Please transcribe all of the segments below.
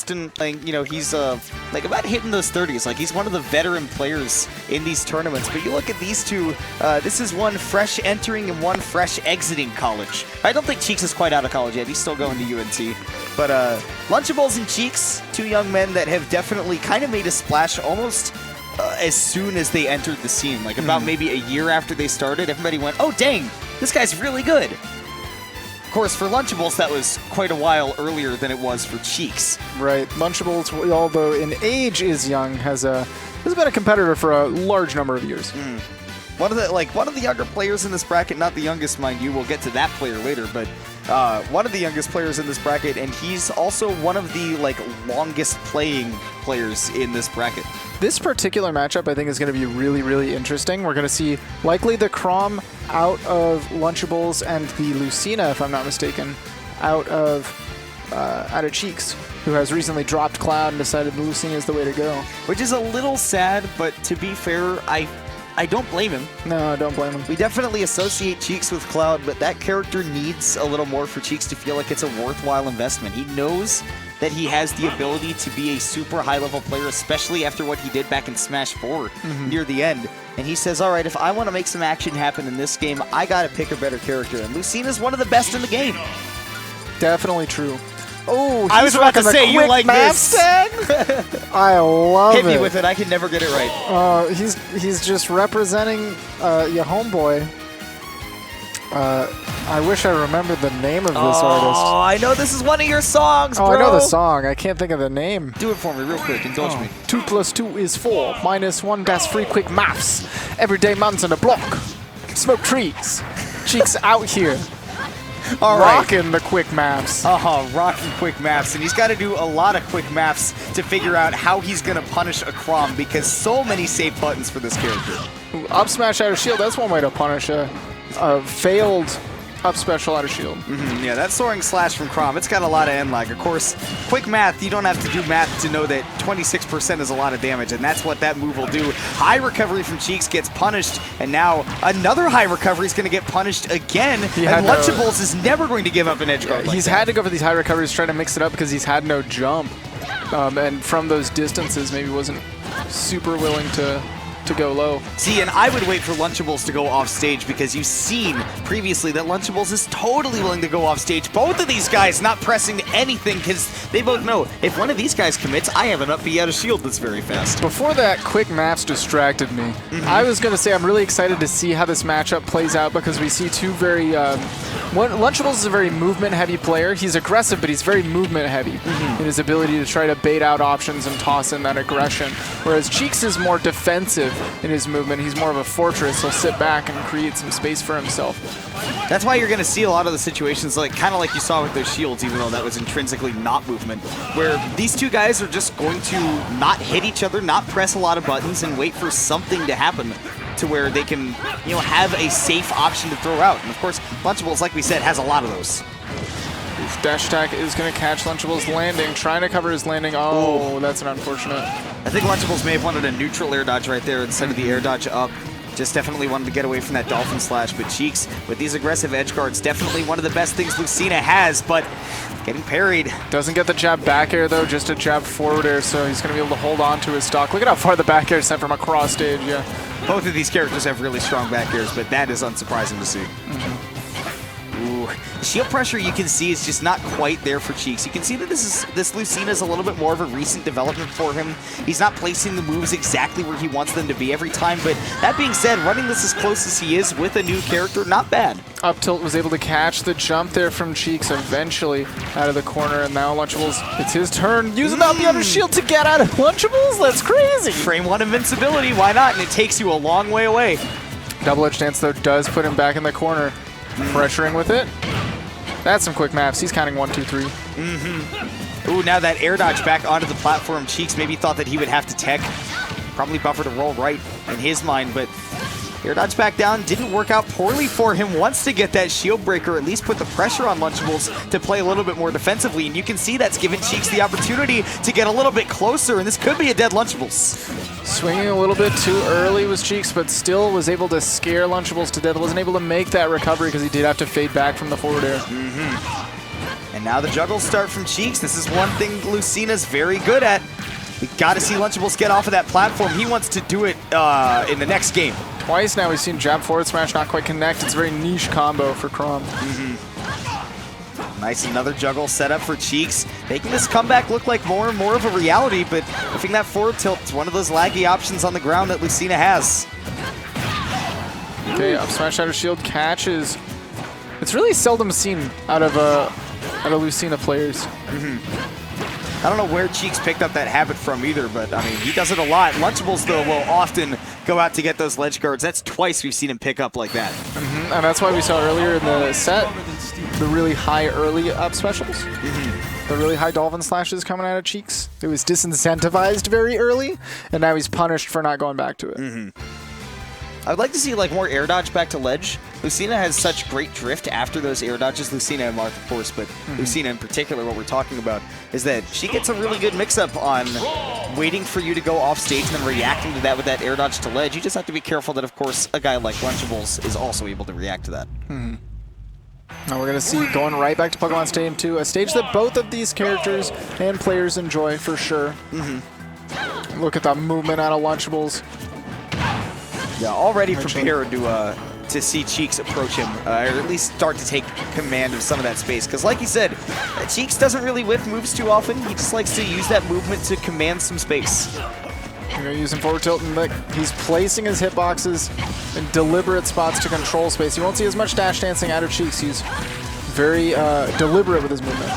often, like, you know, he's like about hitting those 30s. Like, he's one of the veteran players in these tournaments. But you look at these two, this is one fresh entering and one fresh exiting college. I don't think Cheeks is quite out of college yet. He's still going to UNT. But Lunchables and Cheeks, two young men that have definitely kind of made a splash almost as soon as they entered the scene. Like, about maybe a year after they started, everybody went, oh, dang, this guy's really good. Of course, for Lunchables, that was quite a while earlier than it was for Cheeks. Right. Lunchables, although in age is young, has been a competitor for a large number of years. One of the younger players in this bracket, not the youngest, mind you, we'll get to that player later, but one of the youngest players in this bracket, and he's also one of the longest playing players in this bracket. This particular matchup, I think, is going to be really, really interesting. We're going to see likely the Chrom out of Lunchables and the Lucina, if I'm not mistaken, out of Cheeks, who has recently dropped Cloud and decided the Lucina is the way to go. Which is a little sad, but to be fair, I don't blame him. No, I don't blame him. We definitely associate Cheeks with Cloud, but that character needs a little more for Cheeks to feel like it's a worthwhile investment. He knows that he has the ability to be a super high-level player, especially after what he did back in Smash 4 near the end. And he says, all right, if I want to make some action happen in this game, I got to pick a better character. And Lucina's one of the best in the game. Definitely true. Oh, I was about to say, you like this. I love it. Hit me with it. I can never get it right. He's just representing your homeboy. I wish I remembered the name of this artist. Oh, I know this is one of your songs, bro. Oh, I know the song. I can't think of the name. Do it for me real quick. Indulge me. 2 + 2 is 4. -1 dash 3 quick maths. Everyday mountains on the block. Smoke trees. Cheeks out here. All rocking the quick maps. Rocking quick maps. And he's got to do a lot of quick maps to figure out how he's going to punish a Chrom, because so many safe buttons for this character. Ooh, up smash out of shield. That's one way to punish a failed up special out of shield. Yeah, that soaring slash from Chrom, it's got a lot of end lag. Of course, quick math, you don't have to do math to know that 26% is a lot of damage, and that's what that move will do. High recovery from Cheeks gets punished, and now another high recovery is going to get punished again, and Lunchables is never going to give up an edge guard. He's had to go for these high recoveries, trying to mix it up because he's had no jump. And from those distances, maybe wasn't super willing to go low. See, and I would wait for Lunchables to go off stage, because you've seen previously that Lunchables is totally willing to go off stage. Both of these guys not pressing anything, because they both know if one of these guys commits, I have an up B out of shield that's very fast. Before that, quick maps distracted me. I was going to say I'm really excited to see how this matchup plays out, because we see two very... Lunchables is a very movement-heavy player. He's aggressive, but he's very movement-heavy in his ability to try to bait out options and toss in that aggression, whereas Cheeks is more defensive in his movement. He's more of a fortress. He'll sit back and create some space for himself. That's why you're going to see a lot of the situations kind of like you saw with those shields, even though that was intrinsically not movement, where these two guys are just going to not hit each other, not press a lot of buttons, and wait for something to happen to where they can, have a safe option to throw out. And of course, Lunchables, like we said, has a lot of those. Dash attack is going to catch Lunchables landing, trying to cover his landing. Oh, that's an unfortunate. I think Lunchables may have wanted a neutral air dodge right there instead of the air dodge up. Just definitely wanted to get away from that Dolphin Slash, but Cheeks, with these aggressive edge guards, definitely one of the best things Lucina has, but getting parried. Doesn't get the jab back air, though, just a jab forward air, so he's going to be able to hold on to his stock. Look at how far the back air sent from across stage, yeah. Both of these characters have really strong back airs, but that is unsurprising to see. Ooh. Shield pressure, you can see, is just not quite there for Cheeks. You can see that this Lucina is a little bit more of a recent development for him. He's not placing the moves exactly where he wants them to be every time, but that being said, running this as close as he is with a new character, not bad. Up tilt was able to catch the jump there from Cheeks eventually out of the corner, and now Lunchables, it's his turn, using up the under shield to get out of Lunchables. That's crazy. Frame 1 invincibility, why not? And it takes you a long way away. Double edge dance, though, does put him back in the corner. Pressuring with it. That's some quick maps. He's counting 1, 2, 3. Ooh, now that air dodge back onto the platform. Cheeks maybe thought that he would have to tech. Probably buffer to roll right in his mind, but air dodge back down didn't work out poorly for him. Wants to get that shield breaker, at least put the pressure on Lunchables to play a little bit more defensively, and you can see that's given Cheeks the opportunity to get a little bit closer, and this could be a dead Lunchables. Swinging a little bit too early was Cheeks, but still was able to scare Lunchables to death. Wasn't able to make that recovery because he did have to fade back from the forward air. And now the juggles start from Cheeks. This is one thing Lucina's very good at. We got to see Lunchables get off of that platform. He wants to do it in the next game. Twice now we've seen jab forward smash not quite connect. It's a very niche combo for Chrom. Nice, another juggle set up for Cheeks, making this comeback look like more and more of a reality, but lifting that forward tilt is one of those laggy options on the ground that Lucina has. Okay, up smash out of shield catches. It's really seldom seen out of Lucina players. I don't know where Cheeks picked up that habit from either, but I mean, he does it a lot. Lunchables, though, will often go out to get those ledge guards. That's twice we've seen him pick up like that. And that's why we saw earlier in the set the really high early up specials. The really high dolphin slashes coming out of Cheeks. It was disincentivized very early, and now he's punished for not going back to it. I would like to see like more air dodge back to ledge. Lucina has such great drift after those air dodges. Lucina and Marth, of course, but Lucina in particular, what we're talking about, is that she gets a really good mix-up on waiting for you to go off stage and then reacting to that with that air dodge to ledge. You just have to be careful that, of course, a guy like Lunchables is also able to react to that. Now we're going to see going right back to Pokemon Stadium 2, a stage that both of these characters and players enjoy for sure. Look at the movement out of Lunchables. Yeah, already prepared to see Cheeks approach him, or at least start to take command of some of that space. Because like you said, Cheeks doesn't really whiff moves too often. He just likes to use that movement to command some space. You're going to use him forward tilt, and he's placing his hitboxes in deliberate spots to control space. You won't see as much dash dancing out of Cheeks. He's very deliberate with his movement.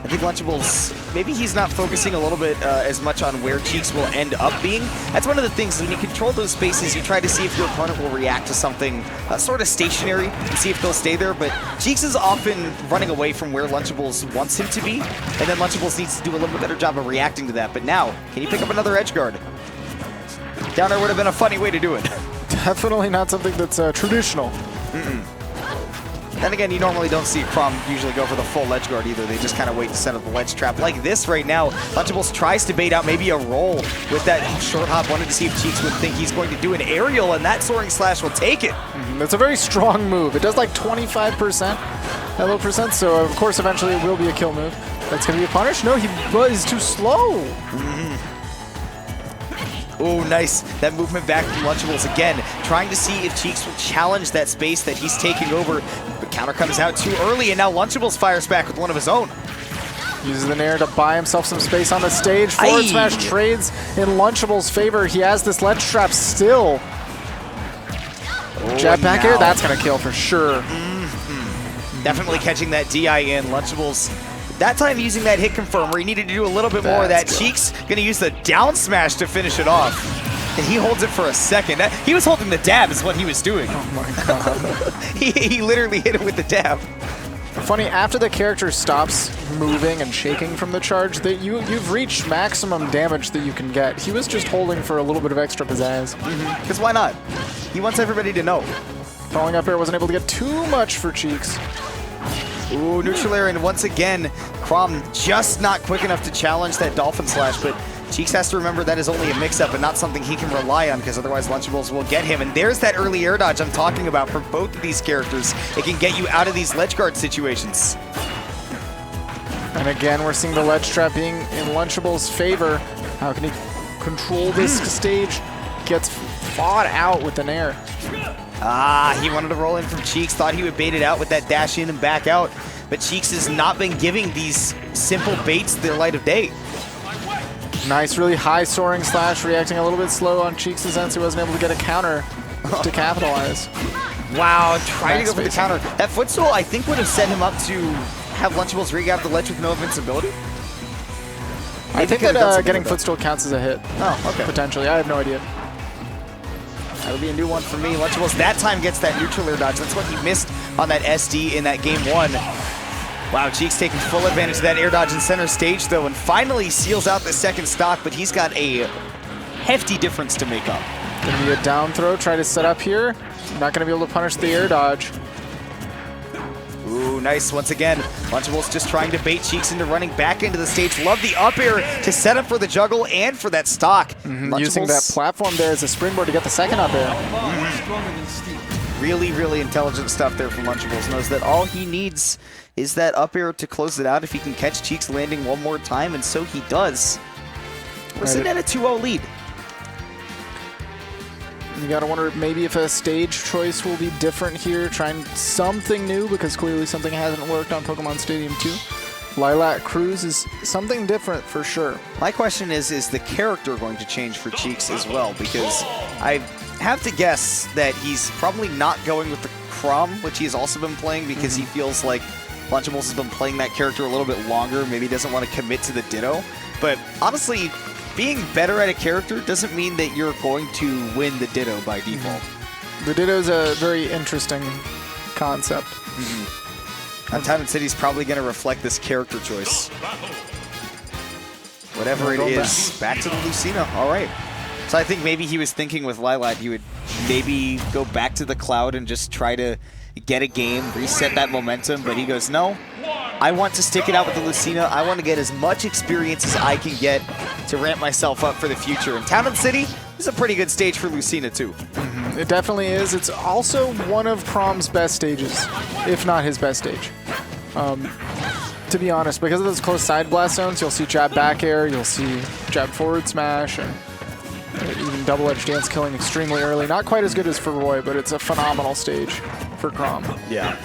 I think Lunchables, maybe he's not focusing a little bit as much on where Cheeks will end up being. That's one of the things, when you control those spaces, you try to see if your opponent will react to something sort of stationary and see if they'll stay there, but Cheeks is often running away from where Lunchables wants him to be, and then Lunchables needs to do a little bit better job of reacting to that. But now, can he pick up another edge guard? Down there would have been a funny way to do it. Definitely not something that's traditional. Then again, you normally don't see Chrom usually go for the full ledge guard either. They just kind of wait to set up the ledge trap. Like this right now, Lunchables tries to bait out maybe a roll with that short hop. Wanted to see if Cheeks would think he's going to do an aerial, and that soaring slash will take it. That's a very strong move. It does like 25%, that low percent, so of course eventually it will be a kill move. That's going to be a punish? No, he's too slow. Oh, nice. That movement back from Lunchables again, trying to see if Cheeks will challenge that space that he's taking over. The counter comes out too early, and now Lunchables fires back with one of his own. Uses the Nair to buy himself some space on the stage. Forward smash trades in Lunchables' favor. He has this ledge trap still. Jab back air, that's going to kill for sure. Definitely catching that DI in. Lunchables, that time using that hit confirm where he needed to do a little bit more of that. Cheeks gonna use the down smash to finish it off. And he holds it for a second. He was holding the dab is what he was doing. Oh my god. he literally hit it with the dab. Funny, after the character stops moving and shaking from the charge, that you've reached maximum damage that you can get. He was just holding for a little bit of extra pizzazz. Because why not? He wants everybody to know. Falling up air wasn't able to get too much for Cheeks. Ooh, neutral air, and once again, Chrom just not quick enough to challenge that dolphin slash, but Cheeks has to remember that is only a mix-up and not something he can rely on, because otherwise Lunchables will get him. And there's that early air dodge I'm talking about for both of these characters. It can get you out of these ledge guard situations. And again, we're seeing the ledge trap being in Lunchables' favor. How can he control this stage? Gets fought out with an air. He wanted to roll in from Cheeks, thought he would bait it out with that dash in and back out, but Cheeks has not been giving these simple baits their light of day. Nice, really high soaring slash, reacting a little bit slow on Cheeks' end, so he wasn't able to get a counter to capitalize. Wow, trying to go for the counter. That footstool, I think, would have set him up to have Lunchables rig out the ledge with no invincibility. I think that getting footstool counts as a hit. Oh, okay. Potentially, I have no idea. That'll be a new one for me. Lunchables that time gets that neutral air dodge. That's what he missed on that SD in that game one. Wow, Cheeks taking full advantage of that air dodge in center stage though, and finally seals out the second stock, but he's got a hefty difference to make up. Gonna be a down throw, try to set up here. Not gonna be able to punish the air dodge. Ooh, nice. Once again, Lunchables just trying to bait Cheeks into running back into the stage. Love the up air to set up for the juggle and for that stock. Using that platform there as a springboard to get the second up air. Really, really intelligent stuff there from Lunchables. Knows that all he needs is that up air to close it out if he can catch Cheeks landing one more time, and so he does. We're sitting at a 2-0 lead. You gotta wonder maybe if a stage choice will be different here, trying something new, because clearly something hasn't worked on Pokemon Stadium 2. Lilac Cruise is something different for sure. My question is the character going to change for Cheeks as well? Because I have to guess that he's probably not going with the Chrom, which he has also been playing, because he feels like Lunchables has been playing that character a little bit longer, maybe doesn't want to commit to the Ditto. But honestly, being better at a character doesn't mean that you're going to win the Ditto by default. The Ditto is a very interesting concept. And Town and City's probably going to reflect this character choice. Whatever it is, back to the Lucina. All right. So I think maybe he was thinking with Lilac, he would maybe go back to the Cloud and just try to get a game, reset that momentum, but he goes, no, I want to stick it out with the Lucina. I want to get as much experience as I can get to ramp myself up for the future. And Town and City is a pretty good stage for Lucina too. It definitely is. It's also one of Chrom's best stages, if not his best stage. To be honest, because of those close side blast zones, you'll see jab back air, you'll see jab forward smash, and even double edge dance killing extremely early. Not quite as good as for Roy, but it's a phenomenal stage for Chrom. Yeah.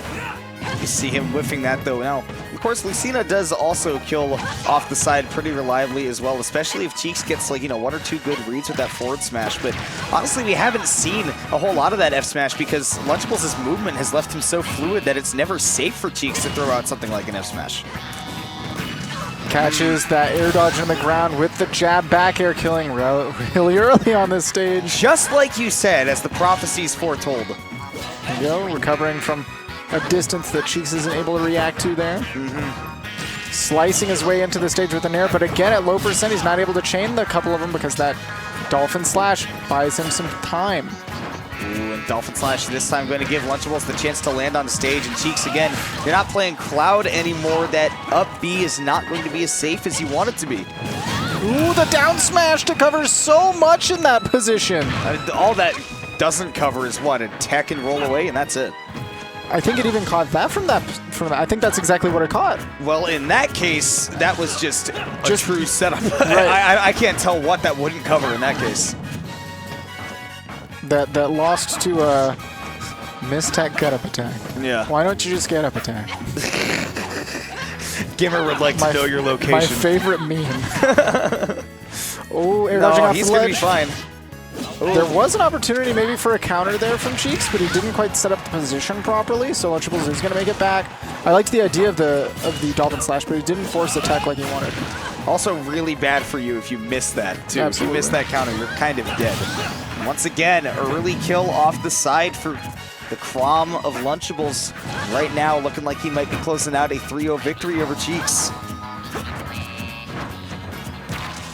You see him whiffing that though now. Of course, Lucina does also kill off the side pretty reliably as well, especially if Cheeks gets like, one or two good reads with that forward smash. But honestly, we haven't seen a whole lot of that F smash because Lunchables' movement has left him so fluid that it's never safe for Cheeks to throw out something like an F smash. Catches that air dodge on the ground with the jab back air, killing really early on this stage. Just like you said, as the prophecies foretold. There you go, recovering from a distance that Cheeks isn't able to react to there. Slicing his way into the stage with an air, but again at low percent, he's not able to chain the couple of them because that Dolphin Slash buys him some time. Ooh, and Dolphin Slash this time going to give Lunchables the chance to land on the stage, and Cheeks again, you're not playing Cloud anymore. That up B is not going to be as safe as you want it to be. Ooh, the down smash to cover so much in that position. All that doesn't cover is what? A tech and roll away, and that's it. I think it even caught that from that. I think that's exactly what it caught. Well, in that case, that was just a true setup. Right. I can't tell what that wouldn't cover in that case. That lost to a mistech get up attack. Yeah. Why don't you just get up attack? Gimmer would like to know your location. My favorite meme. Oh, air dodging off the ledge. He's going to be fine. Ooh. There was an opportunity maybe for a counter there from Cheeks, but he didn't quite set up the position properly, so Lunchables is going to make it back. I liked the idea of the Dolphin Slash, but he didn't force the tech like he wanted. Also really bad for you if you miss that, too. Absolutely. If you miss that counter, you're kind of dead. Once again, early kill off the side for the Chrom of Lunchables. Right now, looking like he might be closing out a 3-0 victory over Cheeks.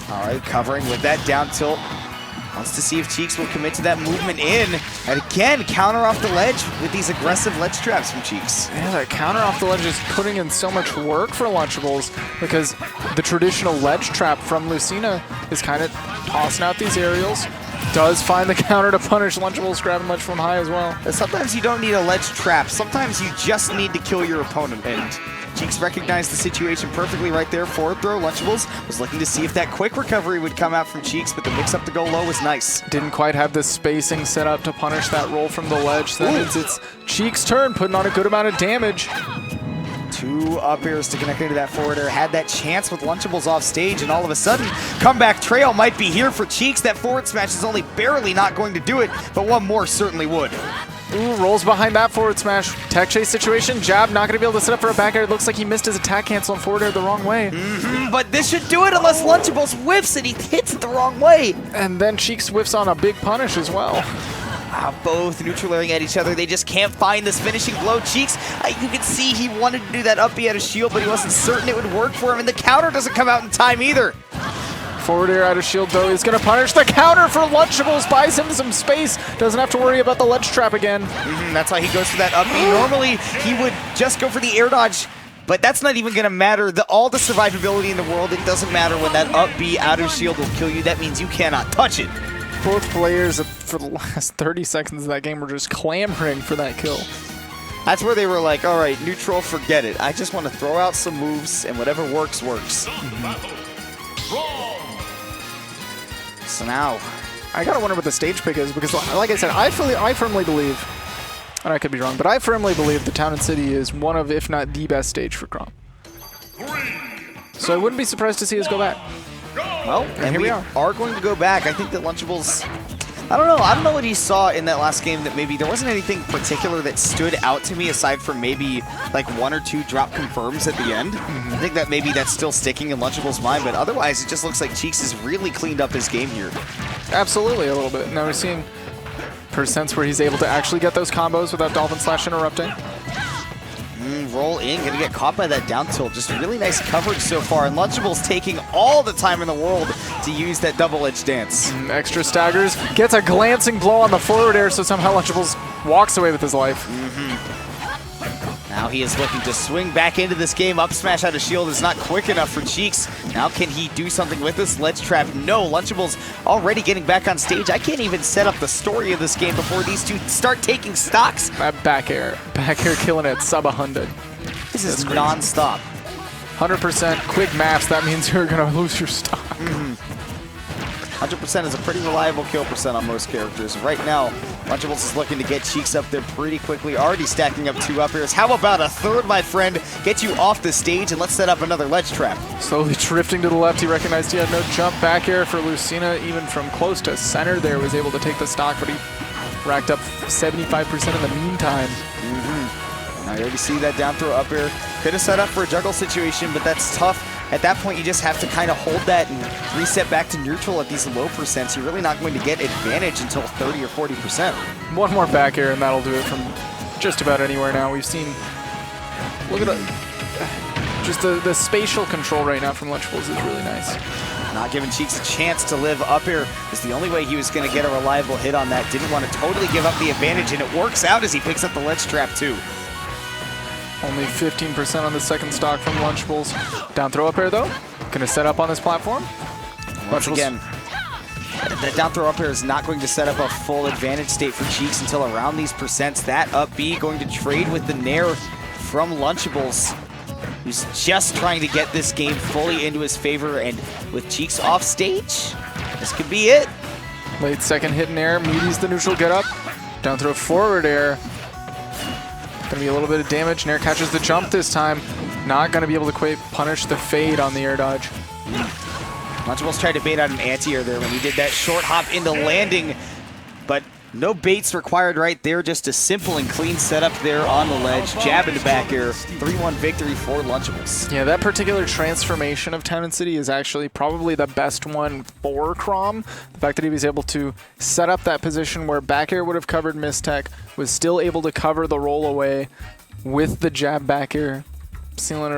All right, covering with that down tilt. Wants to see if Cheeks will commit to that movement in. And again, counter off the ledge with these aggressive ledge traps from Cheeks. Yeah, that counter off the ledge is putting in so much work for Lunchables because the traditional ledge trap from Lucina is kind of tossing out these aerials. Does find the counter to punish Lunchables, grabbing ledge from high as well. And sometimes you don't need a ledge trap. Sometimes you just need to kill your opponent. And Cheeks recognized the situation perfectly right there. Forward throw. Lunchables was looking to see if that quick recovery would come out from Cheeks, but the mix-up to go low was nice. Didn't quite have the spacing set up to punish that roll from the ledge. So that means it's Cheeks' turn, putting on a good amount of damage. Two up airs to connect into that forward air. Had that chance with Lunchables off stage, and all of a sudden, comeback trail might be here for Cheeks. That forward smash is only barely not going to do it, but one more certainly would. Ooh, rolls behind that forward smash. Tech chase situation. Jab not going to be able to set up for a back air. It looks like he missed his attack cancel and forward air the wrong way. But this should do it unless Lunchables whiffs and he hits it the wrong way. And then Cheeks whiffs on a big punish as well. Both neutral airing at each other. They just can't find this finishing blow. Cheeks, you can see he wanted to do that up B out of shield, but he wasn't certain it would work for him, and the counter doesn't come out in time either. Forward air out of shield, though, is going to punish the counter for Lunchables, buys him some space, doesn't have to worry about the ledge trap again. That's why he goes for that up B. Normally, he would just go for the air dodge, but that's not even going to matter. All the survivability in the world, it doesn't matter when that up B out of shield will kill you. That means you cannot touch it. both players for the last 30 seconds of that game were just clamoring for that kill. That's where they were like, all right, neutral, forget it. I just want to throw out some moves, and whatever works, works. So now, I gotta wonder what the stage pick is, because like I said, I firmly believe, and I could be wrong, but I firmly believe the Town and City is one of, if not the best stage for Chrom. So I wouldn't be surprised to see us go back. Well, and here we are going to go back. I think that Lunchables, I don't know what he saw in that last game that maybe there wasn't anything particular that stood out to me aside from maybe like 1 or 2 drop confirms at the end. I think that maybe that's still sticking in Lunchables' mind, but otherwise it just looks like Cheeks has really cleaned up his game here. Absolutely, a little bit. Now we're seeing percents where he's able to actually get those combos without Dolphin Slash interrupting. Roll in, gonna get caught by that down tilt. Just really nice coverage so far, and Lunchables taking all the time in the world to use that double-edged dance. Extra staggers, gets a glancing blow on the forward air, so somehow Lunchables walks away with his life. Now he is looking to swing back into this game. Up smash out of shield is not quick enough for Cheeks. Now can he do something with this ledge trap? No, Lunchables already getting back on stage. I can't even set up the story of this game before these two start taking stocks. That back air killing it, sub 100. This is non-stop. 100% quick maps, that means you're gonna lose your stock. 100% is a pretty reliable kill percent on most characters. Right now, Lunchables is looking to get Cheeks up there pretty quickly, already stacking up 2 up airs. How about a third, my friend? Get you off the stage and let's set up another ledge trap. Slowly drifting to the left, he recognized he had no jump. Back air for Lucina, even from close to center there, was able to take the stock, but he racked up 75% in the meantime. Now you already see that down throw up air. Could have set up for a juggle situation, but that's tough. At that point, you just have to kind of hold that and reset back to neutral at these low percents. You're really not going to get advantage until 30 or 40%. One more back air, and that'll do it from just about anywhere now. We've seen, look at just the spatial control right now from Lunchables is really nice. Not giving Cheeks a chance to live up air is the only way he was going to get a reliable hit on that. Didn't want to totally give up the advantage, and it works out as he picks up the ledge trap too. Only 15% on the second stock from Lunchables. Down throw up air though. Gonna set up on this platform. Once again, that down throw up air is not going to set up a full advantage state for Cheeks until around these percents. That up B going to trade with the nair from Lunchables, who's just trying to get this game fully into his favor, and with Cheeks off stage, this could be it. Late second hit in air, meaties the neutral get up. Down throw forward air. Gonna be a little bit of damage. Nair catches the jump this time. Not gonna be able to quite punish the fade on the air dodge. Lunchables tried to bait out an anti-air there when he did that short hop into landing, but no baits required right there. Just a simple and clean setup there on the ledge. Jab into back air. 3-1 victory for Lunchables. Yeah, that particular transformation of Town and City is actually probably the best one for Chrom. The fact that he was able to set up that position where back air would have covered mistech, was still able to cover the roll away with the jab back air, sealing it all.